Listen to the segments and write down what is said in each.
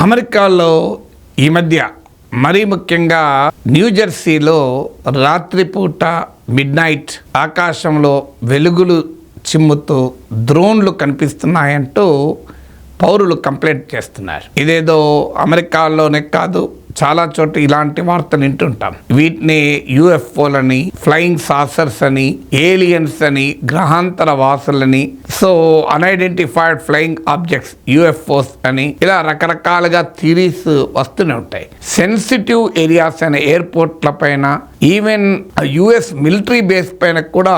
అమెరికాలో ఈ మధ్య మరీ ముఖ్యంగా న్యూజెర్సీలో రాత్రిపూట మిడ్నైట్ ఆకాశంలో వెలుగులు చిమ్ముతూ డ్రోన్లు కనిపిస్తున్నాయంటూ పౌరులు కంప్లైంట్ చేస్తున్నారు. ఇదేదో అమెరికాలోనే కాదు, చాలా చోట ఇలాంటి వార్తలు వింటుంటాం. వీటిని యూఎఫ్ఓలని, ఫ్లయింగ్ సాసర్స్ అని, ఏలియన్స్ అని, గ్రహాంతర వాసులని, so unidentified flying objects UFOs అని, ఇలా రకరకాలుగా థియరీస్ వస్తూనే ఉంటాయి. సెన్సిటివ్ ఏరియాస్ అనే ఎయిర్పోర్ట్ల పైన, ఈవెన్ యుఎస్ మిలిటరీ బేస్ పైన కూడా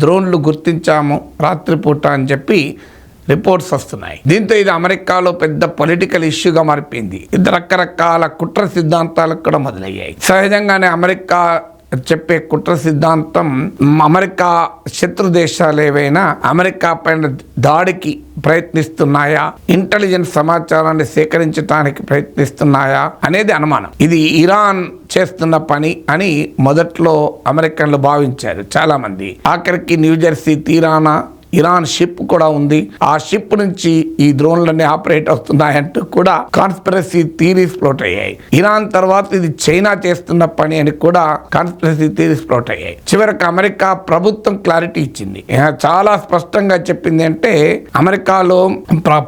డ్రోన్లు గుర్తించాము రాత్రిపూట అని చెప్పి రిపోర్ట్స్ వస్తున్నాయి. దీంతో ఇది అమెరికాలో పెద్ద పొలిటికల్ ఇష్యూగా మారిపోయింది. ఇది రకరకాల కుట్ర సిద్ధాంతాలకు కూడా మొదలయ్యాయి. సహజంగానే అమెరికా చెప్పే కుట్ర సిద్ధాంతం, అమెరికా శత్రు దేశాలు ఏవైనా అమెరికా పైన దాడికి ప్రయత్నిస్తున్నాయా, ఇంటెలిజెన్స్ సమాచారాన్ని సేకరించడానికి ప్రయత్నిస్తున్నాయా అనేది అనుమానం. ఇది ఇరాన్ చేస్తున్న పని అని మొదట్లో అమెరికన్లు భావించారు చాలా మంది. ఆఖరికి న్యూజెర్సీ తీరాన ఇరాన్ షిప్ కూడా ఉంది. ఆ షిప్ నుంచి ఈ డ్రోన్లన్నీ ఆపరేట్ అవుతున్నాయంటూ కూడా కాన్స్పిరసీ థియరీస్ ఫ్లోట్ అయ్యాయి. ఇరాన్ తర్వాత ఇది చైనా చేస్తున్న పని అని కూడా కాన్స్పిరసీ థియరీస్ ఫ్లోట్ అయ్యాయి. చివరికి అమెరికా ప్రభుత్వం క్లారిటీ ఇచ్చింది. చాలా స్పష్టంగా చెప్పింది అంటే, అమెరికాలో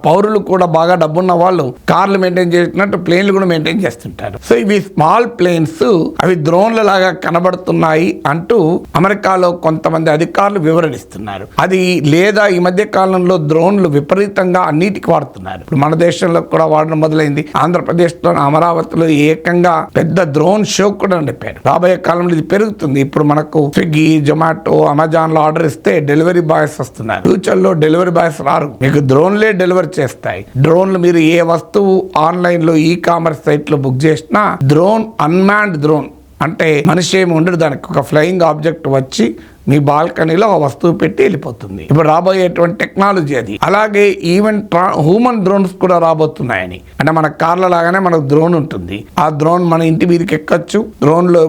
పౌరులు కూడా బాగా డబ్బున్న వాళ్ళు కార్లు మెయింటైన్ చేసినట్టు ప్లేన్లు కూడా మెయింటైన్ చేస్తుంటారు. సో ఇవి స్మాల్ ప్లేన్స్, అవి డ్రోన్ల లాగా కనబడుతున్నాయి అంటూ అమెరికాలో కొంతమంది అధికారులు వివరణిస్తున్నారు. అది లేదా ఈ మధ్య కాలంలో డ్రోన్లు విపరీతంగా అన్నిటికి వాడుతున్నారు. ఇప్పుడు మన దేశంలో కూడా వాడడం మొదలైంది. ఆంధ్రప్రదేశ్లో అమరావతిలో ఏకంగా పెద్ద డ్రోన్ షో కూడా నడిపారు. రాబోయే కాలంలో ఇది పెరుగుతుంది. ఇప్పుడు మనకు స్విగ్గీ, జొమాటో, అమెజాన్ లో ఆర్డర్ ఇస్తే డెలివరీ బాయ్స్ వస్తున్నారు. ఫ్యూచర్ లో డెలివరీ బాయ్స్ రారు, మీకు డ్రోన్లే డెలివరీ చేస్తాయి. డ్రోన్లు మీరు ఏ వస్తువు ఆన్లైన్ లో ఈ కామర్స్ సైట్ లో బుక్ చేసినా డ్రోన్, అన్మాన్డ్ డ్రోన్ అంటే మనిషి ఏమి ఉండదు, దానికి ఒక ఫ్లయింగ్ ఆబ్జెక్ట్ వచ్చి మీ బాల్కనీలో ఆ వస్తువు పెట్టి వెళ్ళిపోతుంది. ఇప్పుడు రాబోయేటువంటి టెక్నాలజీ అది. అలాగే ఈవెన్ హ్యూమన్ డ్రోన్స్ కూడా రాబోతున్నాయని. అంటే మన కార్ల లాగానే మనకు డ్రోన్ ఉంటుంది. ఆ డ్రోన్ మన ఇంటి మీదకి ఎక్కచ్చు, డ్రోన్లో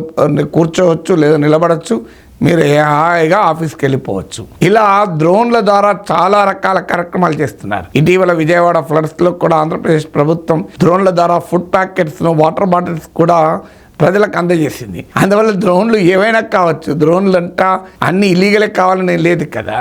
కూర్చోవచ్చు లేదా నిలబడచ్చు, మీరు హాయిగా ఆఫీస్కి వెళ్ళిపోవచ్చు. ఇలా డ్రోన్ల ద్వారా చాలా రకాల కార్యక్రమాలు చేస్తున్నారు. ఇటీవల విజయవాడ ఫ్లడ్స్ లో కూడా ఆంధ్రప్రదేశ్ ప్రభుత్వం డ్రోన్ల ద్వారా ఫుడ్ ప్యాకెట్స్, వాటర్ బాటిల్స్ కూడా ప్రజలకు అందజేసింది. అందువల్ల డ్రోన్లు ఏవైనా కావచ్చు. డ్రోన్లు అంటా అన్ని ఇల్లీగలే కావాలని లేదు కదా.